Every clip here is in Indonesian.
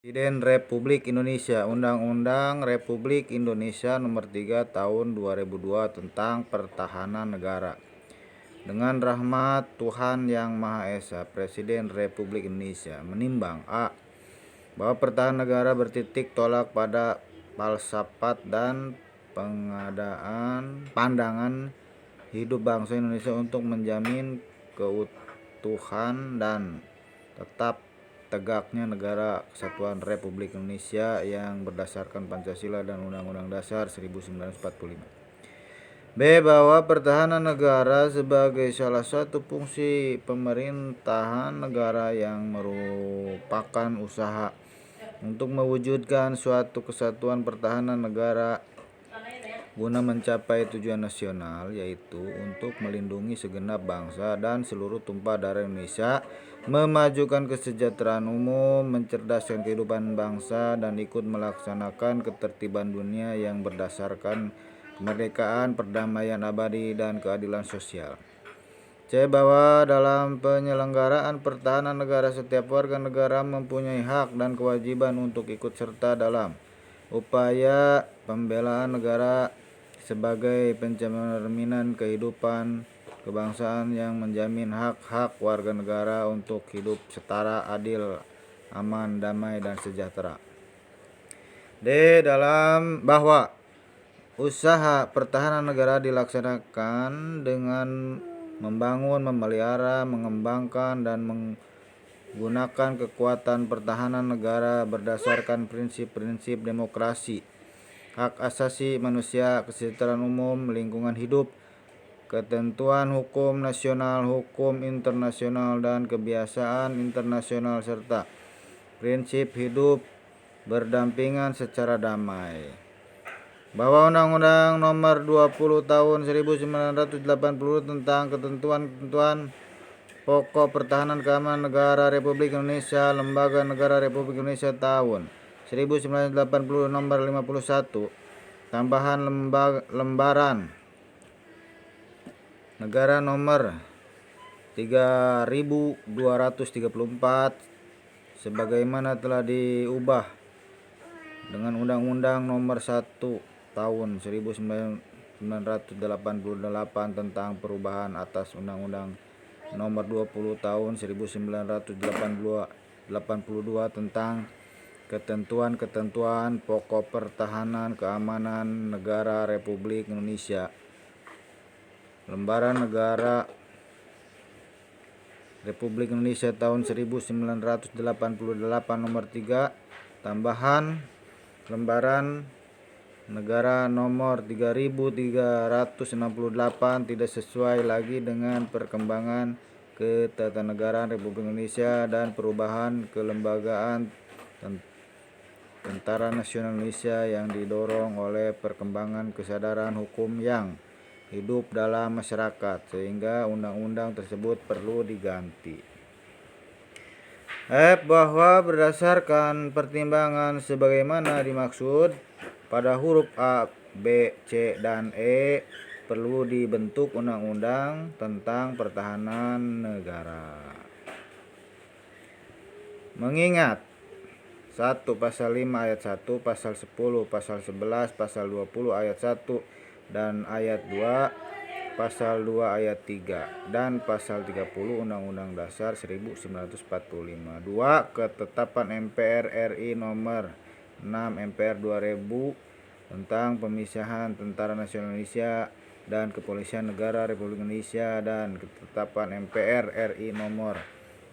Presiden Republik Indonesia, Undang-Undang Republik Indonesia Nomor 3 Tahun 2002 tentang Pertahanan Negara. Dengan rahmat Tuhan Yang Maha Esa, Presiden Republik Indonesia menimbang A. Bahwa pertahanan negara bertitik tolak pada falsafat dan pandangan hidup bangsa Indonesia untuk menjamin keutuhan dan tetap tegaknya negara kesatuan Republik Indonesia yang berdasarkan Pancasila dan Undang-Undang Dasar 1945. B. Bahwa pertahanan negara sebagai salah satu fungsi pemerintahan negara yang merupakan usaha untuk mewujudkan suatu kesatuan pertahanan negara guna mencapai tujuan nasional, yaitu untuk melindungi segenap bangsa dan seluruh tumpah darah Indonesia, memajukan kesejahteraan umum, mencerdaskan kehidupan bangsa, dan ikut melaksanakan ketertiban dunia yang berdasarkan kemerdekaan, perdamaian abadi, dan keadilan sosial. C. Bahwa dalam penyelenggaraan pertahanan negara, setiap warga negara mempunyai hak dan kewajiban untuk ikut serta dalam upaya pembelaan negara sebagai pencerminan kehidupan kebangsaan yang menjamin hak-hak warga negara untuk hidup setara, adil, aman, damai, dan sejahtera. D. Dalam bahwa usaha pertahanan negara dilaksanakan dengan membangun, memelihara, mengembangkan, dan menggunakan kekuatan pertahanan negara berdasarkan prinsip-prinsip demokrasi, hak asasi manusia, kesejahteraan umum, lingkungan hidup, ketentuan hukum nasional, hukum internasional, dan kebiasaan internasional, serta prinsip hidup berdampingan secara damai. Bahwa Undang-Undang Nomor 20 Tahun 1980 tentang ketentuan-ketentuan pokok pertahanan keamanan negara Republik Indonesia, Lembaga Negara Republik Indonesia Tahun 1980 Nomor 51, tambahan lembaran negara Nomor 3234 sebagaimana telah diubah dengan Undang-Undang Nomor 1 Tahun 1988 tentang perubahan atas Undang-Undang Nomor 20 Tahun 1982 tentang ketentuan-ketentuan pokok pertahanan keamanan negara Republik Indonesia. Lembaran Negara Republik Indonesia tahun 1988 Nomor 3, tambahan lembaran negara nomor 3368 tidak sesuai lagi dengan perkembangan ketatanegaraan Republik Indonesia dan perubahan kelembagaan Tentara Nasional Indonesia yang didorong oleh perkembangan kesadaran hukum yang hidup dalam masyarakat, sehingga undang-undang tersebut perlu diganti. F. Bahwa berdasarkan pertimbangan sebagaimana dimaksud pada huruf A, B, C, dan E, perlu dibentuk undang-undang tentang pertahanan negara. Mengingat 1. Pasal 5 ayat 1, Pasal 10, Pasal 11, Pasal 20 ayat 1 dan ayat 2, Pasal 2 ayat 3, dan Pasal 30 Undang-Undang Dasar 1945. 2. Ketetapan MPR RI Nomor 6 MPR 2000 tentang pemisahan Tentara Nasional Indonesia dan Kepolisian Negara Republik Indonesia, dan ketetapan MPR RI Nomor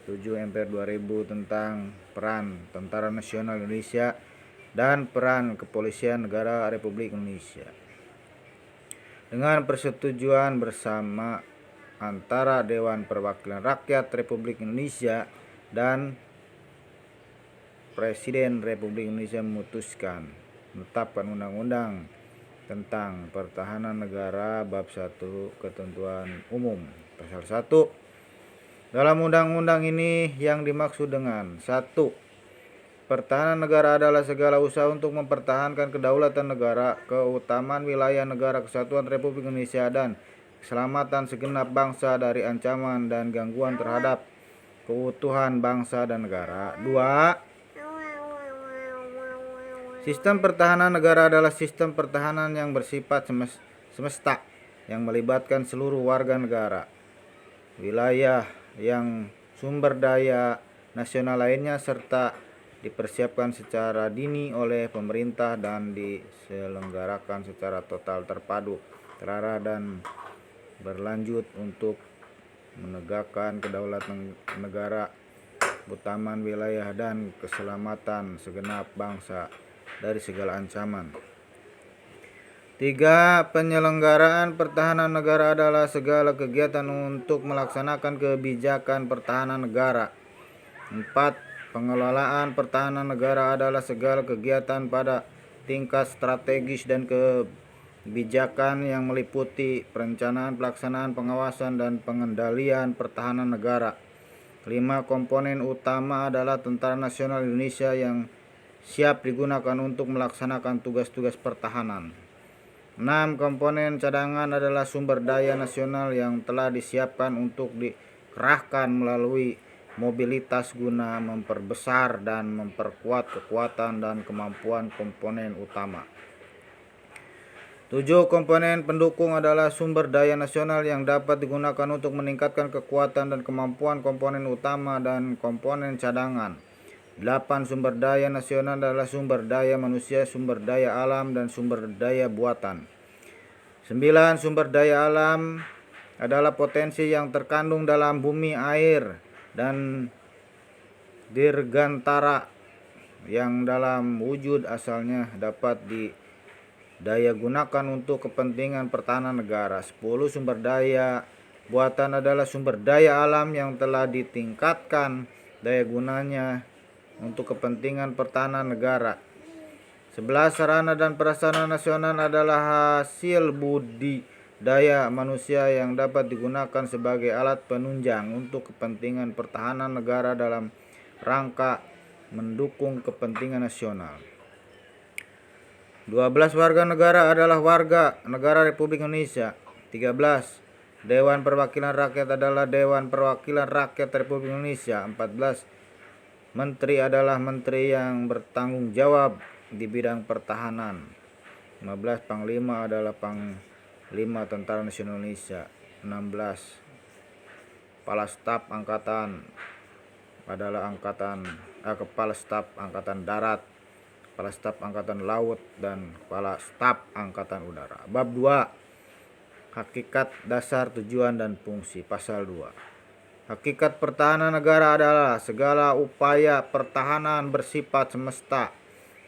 7 MPR 2000 tentang peran Tentara Nasional Indonesia dan peran Kepolisian Negara Republik Indonesia. Dengan persetujuan bersama antara Dewan Perwakilan Rakyat Republik Indonesia dan Presiden Republik Indonesia memutuskan menetapkan Undang-Undang tentang Pertahanan Negara Bab 1 Ketentuan Umum. Pasal 1. Dalam undang-undang ini yang dimaksud dengan 1. Pertahanan negara adalah segala usaha untuk mempertahankan kedaulatan negara, keutamaan wilayah negara kesatuan Republik Indonesia, dan keselamatan segenap bangsa dari ancaman dan gangguan terhadap keutuhan bangsa dan negara. 2. Sistem pertahanan negara adalah sistem pertahanan yang bersifat semesta yang melibatkan seluruh warga negara, wilayah yang sumber daya nasional lainnya, serta dipersiapkan secara dini oleh pemerintah dan diselenggarakan secara total, terpadu, terarah, dan berlanjut untuk menegakkan kedaulatan negara, keutamaan wilayah, dan keselamatan segenap bangsa dari segala ancaman. 3. Penyelenggaraan pertahanan negara adalah segala kegiatan untuk melaksanakan kebijakan pertahanan negara. 4. Pengelolaan pertahanan negara adalah segala kegiatan pada tingkat strategis dan kebijakan yang meliputi perencanaan, pelaksanaan, pengawasan, dan pengendalian pertahanan negara. 5. Komponen utama adalah Tentara Nasional Indonesia yang siap digunakan untuk melaksanakan tugas-tugas pertahanan. 6. Komponen cadangan adalah sumber daya nasional yang telah disiapkan untuk dikerahkan melalui mobilitas guna memperbesar dan memperkuat kekuatan dan kemampuan komponen utama. 7. Komponen pendukung adalah sumber daya nasional yang dapat digunakan untuk meningkatkan kekuatan dan kemampuan komponen utama dan komponen cadangan. 8. Sumber daya nasional adalah sumber daya manusia, sumber daya alam, dan sumber daya buatan. 9. Sumber daya alam adalah potensi yang terkandung dalam bumi, air, dan dirgantara yang dalam wujud asalnya dapat didaya gunakan untuk kepentingan pertahanan negara. 10. Sumber daya buatan adalah sumber daya alam yang telah ditingkatkan daya gunanya untuk kepentingan pertahanan negara. 11. Sarana dan prasarana nasional adalah hasil budidaya manusia yang dapat digunakan sebagai alat penunjang untuk kepentingan pertahanan negara dalam rangka mendukung kepentingan nasional. 12. Warga negara adalah warga negara Republik Indonesia. 13. Dewan Perwakilan Rakyat adalah Dewan Perwakilan Rakyat Republik Indonesia. 14. Menteri adalah menteri yang bertanggung jawab di bidang pertahanan. 15. Panglima adalah Panglima Tentara Nasional Indonesia. 16. Kepala Staf Angkatan adalah Kepala Staf Angkatan Darat, Kepala Staf Angkatan Laut, dan Kepala Staf Angkatan Udara. Bab 2. Hakikat, dasar, tujuan, dan fungsi. Pasal 2. Hakikat pertahanan negara adalah segala upaya pertahanan bersifat semesta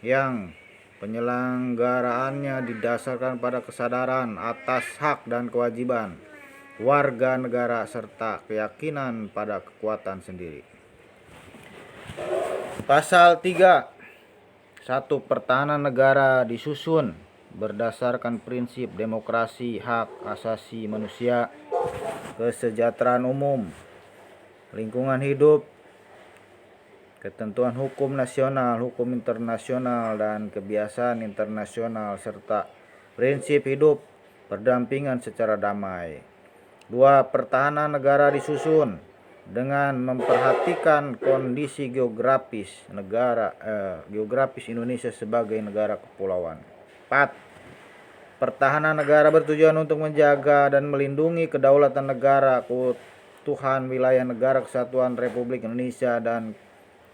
yang penyelenggaraannya didasarkan pada kesadaran atas hak dan kewajiban warga negara serta keyakinan pada kekuatan sendiri. Pasal 3. 1. Pertahanan negara disusun berdasarkan prinsip demokrasi, hak asasi manusia, kesejahteraan umum, lingkungan hidup, ketentuan hukum nasional, hukum internasional, dan kebiasaan internasional, serta prinsip hidup berdampingan secara damai. 2. Pertahanan negara disusun dengan memperhatikan kondisi geografis Indonesia sebagai negara kepulauan. 4. Pertahanan negara bertujuan untuk menjaga dan melindungi kedaulatan negara, keutuhan wilayah negara kesatuan Republik Indonesia, dan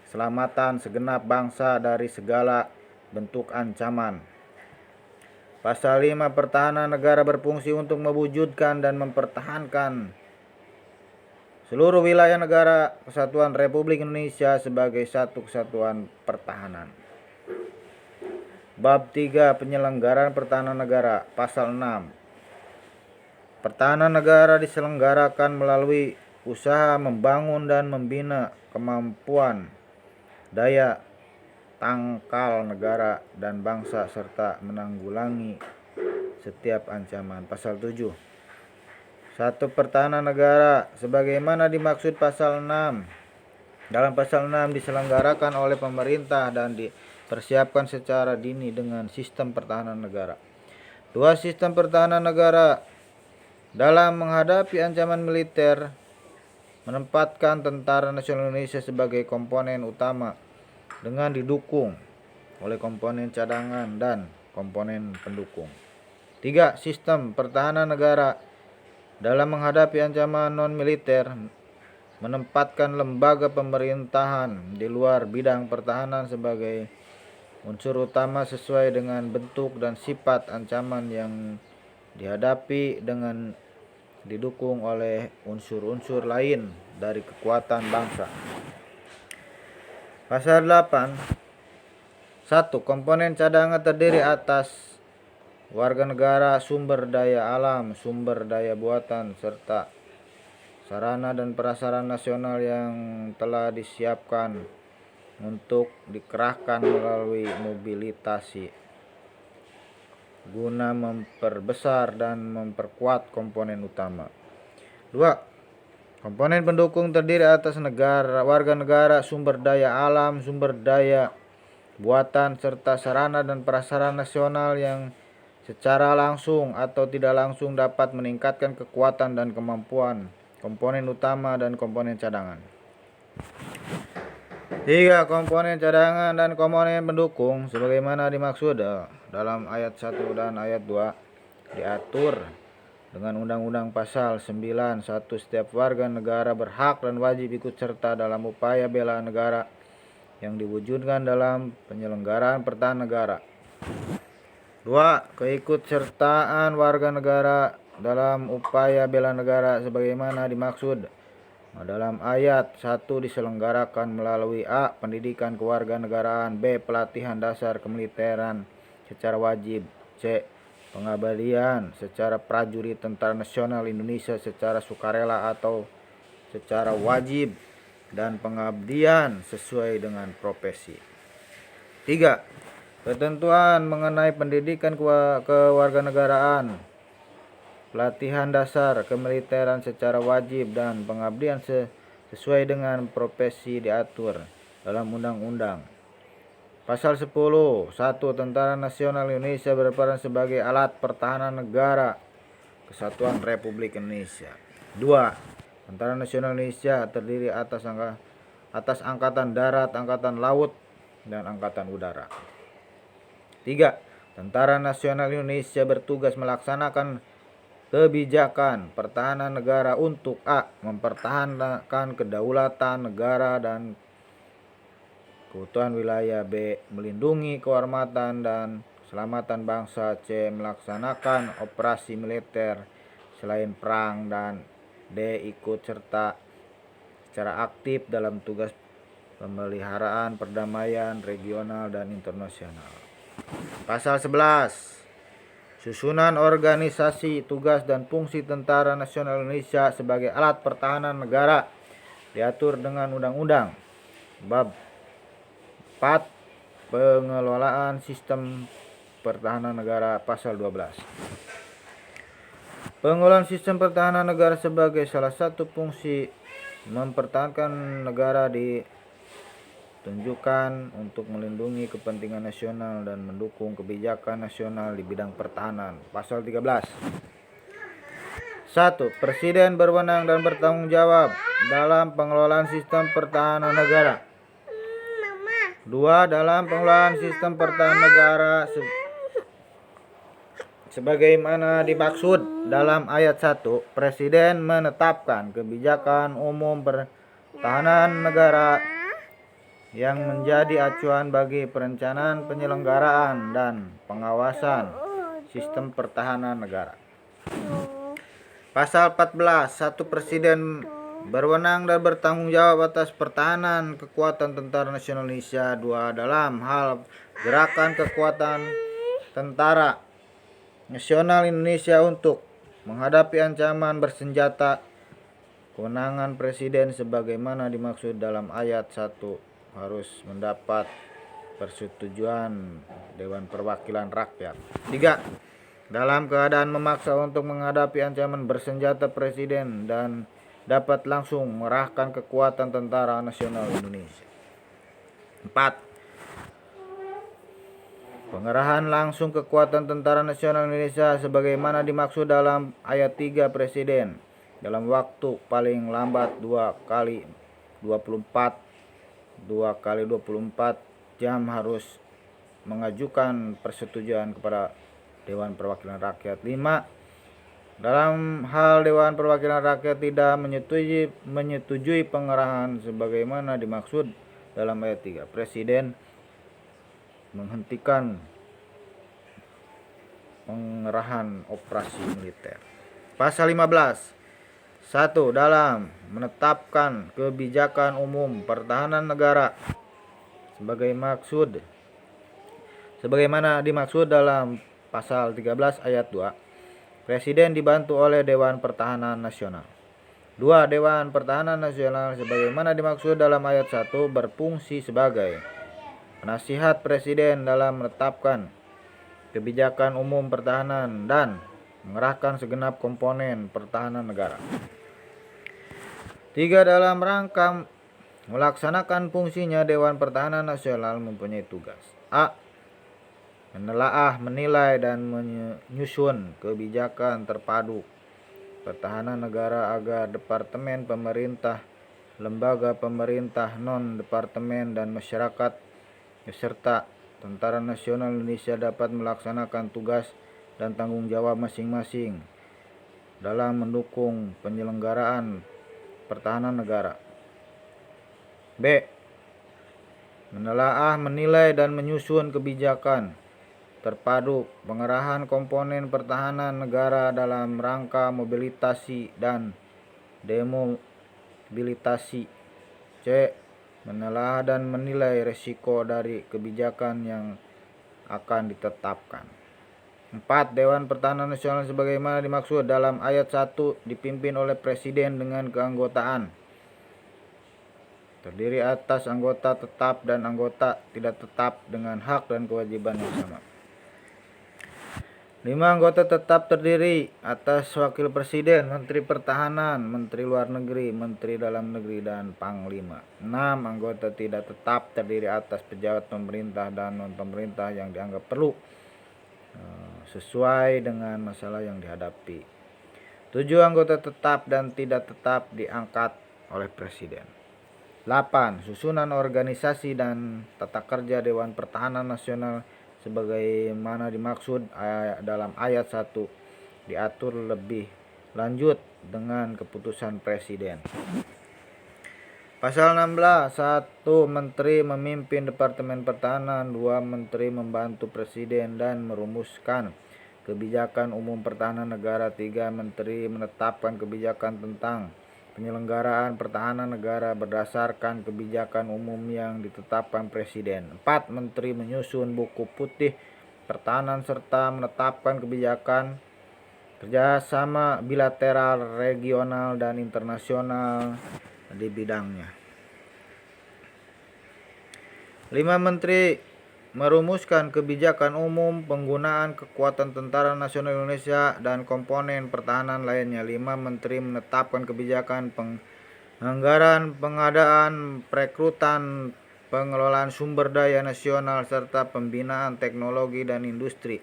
keselamatan segenap bangsa dari segala bentuk ancaman. Pasal 5. Pertahanan negara berfungsi untuk mewujudkan dan mempertahankan seluruh wilayah negara kesatuan Republik Indonesia sebagai satu kesatuan pertahanan. Bab 3. Penyelenggaraan pertahanan negara. Pasal 6. Pertahanan negara diselenggarakan melalui usaha membangun dan membina kemampuan daya tangkal negara dan bangsa serta menanggulangi setiap ancaman. Pasal 7. 1. Pertahanan negara sebagaimana dimaksud pasal 6. Dalam pasal 6 diselenggarakan oleh pemerintah dan dipersiapkan secara dini dengan sistem pertahanan negara. 2. Sistem pertahanan negara dalam menghadapi ancaman militer menempatkan Tentara Nasional Indonesia sebagai komponen utama dengan didukung oleh komponen cadangan dan komponen pendukung. 3. Sistem pertahanan negara dalam menghadapi ancaman non-militer menempatkan lembaga pemerintahan di luar bidang pertahanan sebagai unsur utama sesuai dengan bentuk dan sifat ancaman yang dihadapi dengan didukung oleh unsur-unsur lain dari kekuatan bangsa. Pasal 8. 1. Komponen cadangan terdiri atas warga negara, sumber daya alam, sumber daya buatan, serta sarana dan prasarana nasional yang telah disiapkan untuk dikerahkan melalui mobilisasi guna memperbesar dan memperkuat komponen utama. 2. Komponen pendukung terdiri atas warga negara, sumber daya alam, sumber daya buatan, serta sarana dan prasarana nasional yang secara langsung atau tidak langsung dapat meningkatkan kekuatan dan kemampuan komponen utama dan komponen cadangan. 3. Komponen cadangan dan komponen pendukung sebagaimana dimaksud dalam ayat 1 dan ayat 2 diatur dengan Undang-Undang Pasal 9. 1. Setiap warga negara berhak dan wajib ikut serta dalam upaya bela negara yang diwujudkan dalam penyelenggaraan pertahanan negara. 2. Keikutsertaan warga negara dalam upaya bela negara sebagaimana dimaksud dalam ayat 1 diselenggarakan melalui A. Pendidikan kewarganegaraan, B. Pelatihan dasar kemiliteran secara wajib, C. Pengabdian secara prajurit Tentara Nasional Indonesia secara sukarela atau secara wajib, dan pengabdian sesuai dengan profesi. 3. Ketentuan mengenai pendidikan kewarganegaraan, pelatihan dasar kemiliteran secara wajib, dan pengabdian sesuai dengan profesi diatur dalam Undang-Undang. Pasal 10. 1. Tentara Nasional Indonesia berperan sebagai alat pertahanan negara Kesatuan Republik Indonesia. 2. Tentara Nasional Indonesia terdiri atas Angkatan Darat, Angkatan Laut, dan Angkatan Udara. 3. Tentara Nasional Indonesia bertugas melaksanakan kebijakan pertahanan negara untuk A. Mempertahankan kedaulatan negara dan keutuhan wilayah, B. Melindungi kehormatan dan keselamatan bangsa, C. Melaksanakan operasi militer selain perang, dan D. Ikut serta secara aktif dalam tugas pemeliharaan perdamaian regional dan internasional. Pasal 11. Susunan organisasi, tugas, dan fungsi Tentara Nasional Indonesia sebagai alat pertahanan negara diatur dengan Undang-Undang. Bab 4. Pengelolaan sistem pertahanan negara. Pasal 12. Pengelolaan sistem pertahanan negara sebagai salah satu fungsi mempertahankan negara ditunjukkan untuk melindungi kepentingan nasional dan mendukung kebijakan nasional di bidang pertahanan. Pasal 13. 1. Presiden berwenang dan bertanggung jawab dalam pengelolaan sistem pertahanan negara. 2. Dalam pengelolaan sistem pertahanan negara sebagaimana dimaksud dalam ayat 1, Presiden menetapkan kebijakan umum pertahanan negara yang menjadi acuan bagi perencanaan, penyelenggaraan, dan pengawasan sistem pertahanan negara. Pasal 14. 1. Presiden berwenang dan bertanggung jawab atas pertahanan kekuatan Tentara Nasional Indonesia. 2. Dalam hal gerakan kekuatan Tentara Nasional Indonesia untuk menghadapi ancaman bersenjata, kewenangan Presiden sebagaimana dimaksud dalam ayat 1 harus mendapat persetujuan Dewan Perwakilan Rakyat. 3. Dalam keadaan memaksa untuk menghadapi ancaman bersenjata, Presiden dan dapat langsung mengerahkan kekuatan Tentara Nasional Indonesia. 4. Pengerahan langsung kekuatan Tentara Nasional Indonesia sebagaimana dimaksud dalam ayat 3, Presiden dalam waktu paling lambat 2 kali 24 jam harus mengajukan persetujuan kepada Dewan Perwakilan Rakyat. 5. Dalam hal Dewan Perwakilan Rakyat tidak menyetujui pengerahan sebagaimana dimaksud dalam ayat 3, Presiden menghentikan pengerahan operasi militer. Pasal 15. 1. Dalam menetapkan kebijakan umum pertahanan negara sebagaimana dimaksud dalam pasal 13 ayat 2, Presiden dibantu oleh Dewan Pertahanan Nasional. 2. Dewan Pertahanan Nasional sebagaimana dimaksud dalam ayat 1 berfungsi sebagai penasihat Presiden dalam menetapkan kebijakan umum pertahanan dan mengerahkan segenap komponen pertahanan negara. 3. Dalam rangka melaksanakan fungsinya, Dewan Pertahanan Nasional mempunyai tugas: A. Menelaah, menilai, dan menyusun kebijakan terpadu pertahanan negara agar departemen pemerintah, lembaga pemerintah, non-departemen, dan masyarakat beserta Tentara Nasional Indonesia dapat melaksanakan tugas dan tanggung jawab masing-masing dalam mendukung penyelenggaraan pertahanan negara. B. Menelaah, menilai, dan menyusun kebijakan terpadu pengerahan komponen pertahanan negara dalam rangka mobilisasi dan demobilisasi. C. Menelaah dan menilai risiko dari kebijakan yang akan ditetapkan. 4. Dewan Pertahanan Nasional sebagaimana dimaksud dalam ayat 1 dipimpin oleh Presiden dengan keanggotaan terdiri atas anggota tetap dan anggota tidak tetap dengan hak dan kewajiban yang sama. 5. Anggota tetap terdiri atas Wakil Presiden, Menteri Pertahanan, Menteri Luar Negeri, Menteri Dalam Negeri, dan Panglima. 6. Anggota tidak tetap terdiri atas pejabat pemerintah dan non-pemerintah yang dianggap perlu sesuai dengan masalah yang dihadapi. 7. Anggota tetap dan tidak tetap diangkat oleh Presiden. 8. Susunan organisasi dan tata kerja Dewan Pertahanan Nasional sebagaimana dimaksud dalam ayat 1 diatur lebih lanjut dengan keputusan Presiden. Pasal 16. 1. Menteri memimpin Departemen Pertahanan. 2. Menteri membantu Presiden dan merumuskan kebijakan umum pertahanan negara. 3. Menteri menetapkan kebijakan tentang penyelenggaraan pertahanan negara berdasarkan kebijakan umum yang ditetapkan Presiden. 4. Menteri menyusun buku putih pertahanan serta menetapkan kebijakan kerjasama bilateral, regional, dan internasional di bidangnya. 5. Menteri merumuskan kebijakan umum penggunaan kekuatan Tentara Nasional Indonesia dan komponen pertahanan lainnya. 5. Menteri menetapkan kebijakan penganggaran, pengadaan, perekrutan, pengelolaan sumber daya nasional, serta pembinaan teknologi dan industri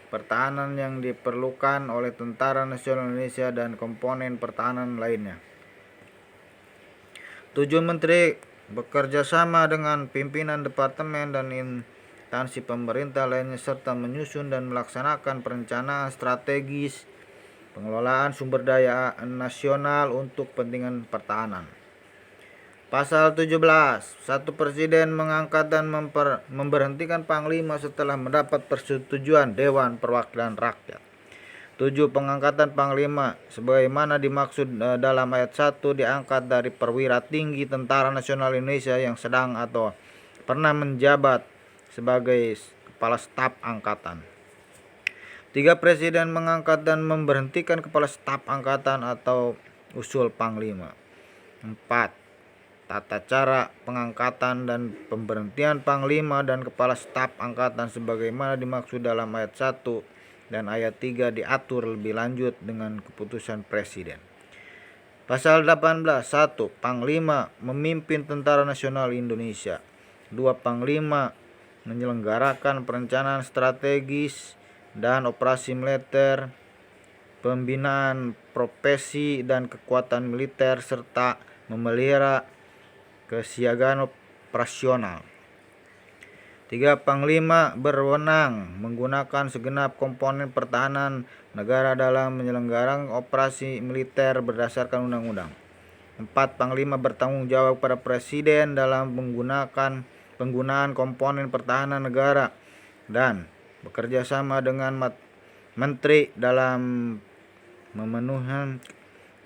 pertahanan yang diperlukan oleh Tentara Nasional Indonesia dan komponen pertahanan lainnya. 7. Menteri bekerja sama dengan pimpinan departemen dan instansi pemerintah lainnya serta menyusun dan melaksanakan perencanaan strategis pengelolaan sumber daya nasional untuk kepentingan pertahanan. Pasal 17. 1. Presiden mengangkat dan memberhentikan Panglima setelah mendapat persetujuan Dewan Perwakilan Rakyat. 7. Pengangkatan Panglima sebagaimana dimaksud dalam ayat 1 diangkat dari perwira tinggi Tentara Nasional Indonesia yang sedang atau pernah menjabat sebagai Kepala Staf Angkatan. 3. Presiden mengangkat dan memberhentikan Kepala Staf Angkatan atau usul Panglima. 4. Tata cara pengangkatan dan pemberhentian Panglima dan Kepala Staf Angkatan sebagaimana dimaksud dalam ayat 1 dan ayat 3 diatur lebih lanjut dengan keputusan Presiden. Pasal 18. 1. Panglima memimpin Tentara Nasional Indonesia. 2. Panglima menyelenggarakan perencanaan strategis dan operasi militer, pembinaan profesi dan kekuatan militer, serta memelihara kesiagaan operasional. 3. Panglima berwenang menggunakan segenap komponen pertahanan negara dalam menyelenggarakan operasi militer berdasarkan undang-undang. 4. Panglima bertanggung jawab kepada Presiden dalam penggunaan komponen pertahanan negara dan bekerja sama dengan Menteri dalam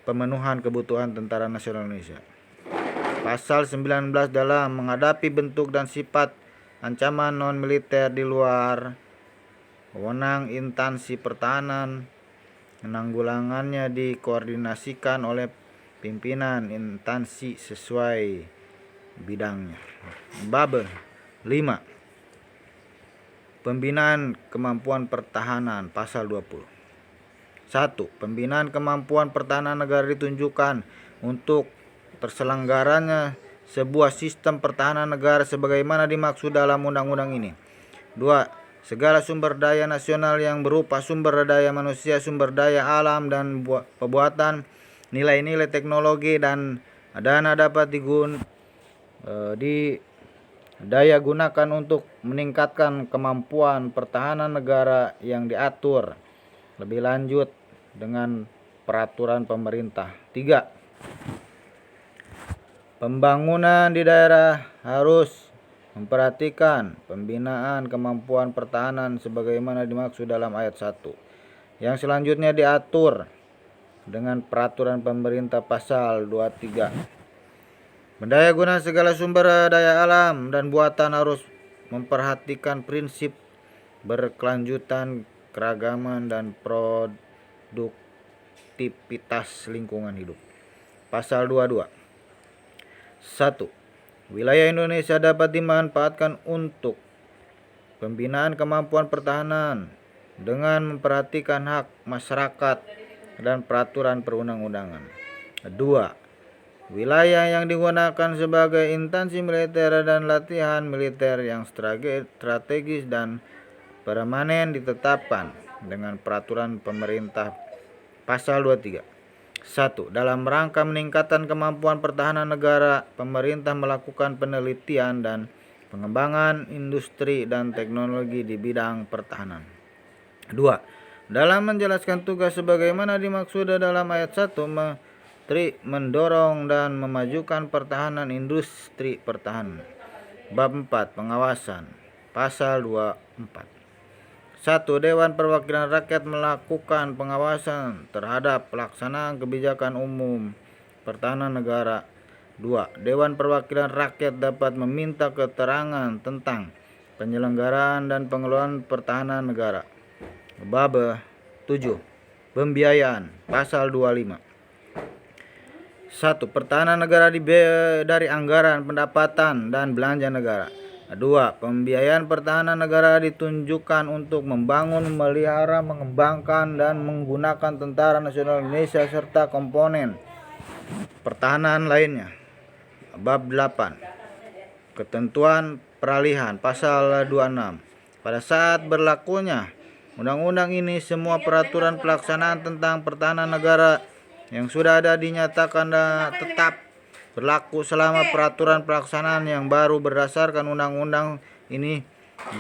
pemenuhan kebutuhan Tentara Nasional Indonesia. Pasal 19 dalam menghadapi bentuk dan sifat ancaman non-militer di luar wewenang instansi pertahanan, penanggulangannya dikoordinasikan oleh pimpinan instansi sesuai bidangnya. Bab 5. Pembinaan kemampuan pertahanan. Pasal 20. 1. Pembinaan kemampuan pertahanan negara ditunjukkan untuk terselenggaranya sebuah sistem pertahanan negara sebagaimana dimaksud dalam undang-undang ini. 2. Segala sumber daya nasional yang berupa sumber daya manusia, sumber daya alam dan perbuatan, nilai-nilai teknologi dan dana dapat daya gunakan untuk meningkatkan kemampuan pertahanan negara yang diatur lebih lanjut dengan peraturan pemerintah. 3. Pembangunan di daerah harus memperhatikan pembinaan kemampuan pertahanan sebagaimana dimaksud dalam ayat 1. Yang selanjutnya diatur dengan peraturan pemerintah pasal 23. Mendaya guna segala sumber daya alam dan buatan harus memperhatikan prinsip berkelanjutan, keragaman, dan produktivitas lingkungan hidup. Pasal 22. 1. Wilayah Indonesia dapat dimanfaatkan untuk pembinaan kemampuan pertahanan dengan memperhatikan hak masyarakat dan peraturan perundang-undangan. 2. Wilayah yang digunakan sebagai instansi militer dan latihan militer yang strategis dan permanen ditetapkan dengan peraturan pemerintah. Pasal 23. 1. Dalam rangka meningkatkan kemampuan pertahanan negara, pemerintah melakukan penelitian dan pengembangan industri dan teknologi di bidang pertahanan. 2. Dalam menjelaskan tugas sebagaimana dimaksud dalam ayat 1, Menteri mendorong dan memajukan pertahanan industri pertahanan. Bab 4. Pengawasan. Pasal 24. 1. Dewan Perwakilan Rakyat melakukan pengawasan terhadap pelaksanaan kebijakan umum pertahanan negara. 2. Dewan Perwakilan Rakyat dapat meminta keterangan tentang penyelenggaraan dan pengelolaan pertahanan negara. Bab 7. Pembiayaan. Pasal 25. 1. Pertahanan negara dari anggaran pendapatan dan belanja negara. 2. Pembiayaan pertahanan negara ditunjukkan untuk membangun, memelihara, mengembangkan, dan menggunakan Tentara Nasional Indonesia serta komponen pertahanan lainnya. Bab 8. Ketentuan peralihan. Pasal 26. Pada saat berlakunya undang-undang ini, semua peraturan pelaksanaan tentang pertahanan negara yang sudah ada dinyatakan tetap berlaku selama peraturan pelaksanaan yang baru berdasarkan undang-undang ini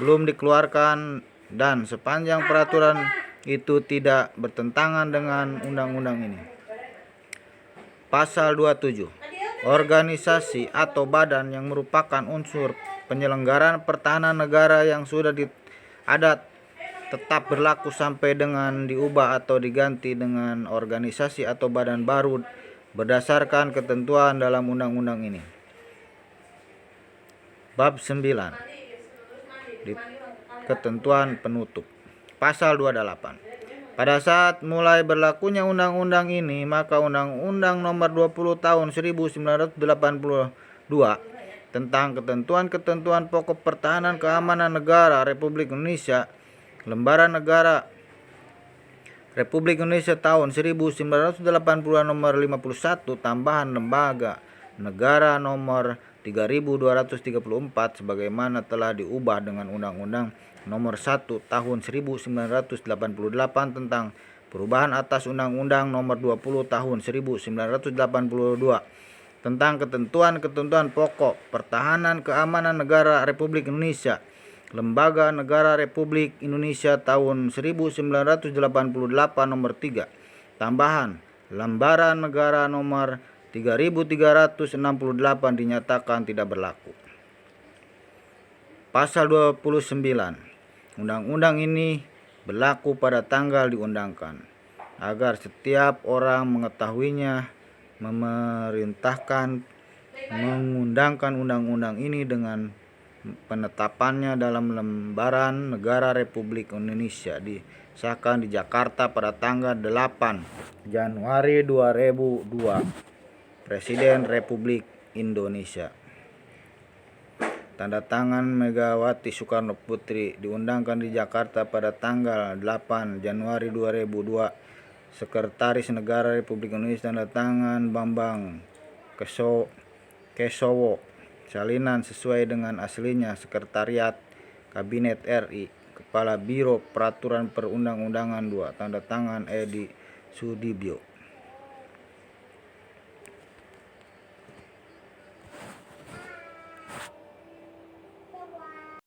belum dikeluarkan dan sepanjang peraturan itu tidak bertentangan dengan undang-undang ini. Pasal 27. Organisasi atau badan yang merupakan unsur penyelenggaraan pertahanan negara yang sudah ada tetap berlaku sampai dengan diubah atau diganti dengan organisasi atau badan baru berdasarkan ketentuan dalam undang-undang ini. Bab 9. Ketentuan penutup. Pasal 28. Pada saat mulai berlakunya undang-undang ini, maka Undang-Undang Nomor 20 Tahun 1982 tentang ketentuan-ketentuan pokok pertahanan keamanan negara Republik Indonesia, Lembaran Negara Republik Indonesia tahun 1980 nomor 51 tambahan Lembaga Negara nomor 3234 sebagaimana telah diubah dengan Undang-Undang nomor 1 tahun 1988 tentang perubahan atas Undang-Undang nomor 20 tahun 1982 tentang ketentuan-ketentuan pokok pertahanan keamanan negara Republik Indonesia, Lembaga Negara Republik Indonesia tahun 1988 nomor 3. Tambahan Lembaran Negara nomor 3368 dinyatakan tidak berlaku. Pasal 29. Undang-undang ini berlaku pada tanggal diundangkan, agar setiap orang mengetahuinya, memerintahkan mengundangkan undang-undang ini dengan penetapannya dalam Lembaran Negara Republik Indonesia disahkan di Jakarta pada tanggal 8 Januari 2002. Presiden Republik Indonesia. Tanda tangan Megawati Soekarno Putri. Diundangkan di Jakarta pada tanggal 8 Januari 2002. Sekretaris Negara Republik Indonesia tanda tangan Bambang Kesowo. Salinan sesuai dengan aslinya. Sekretariat Kabinet RI. Kepala Biro Peraturan Perundang-undangan 2. Tanda tangan Edi Sudibyo.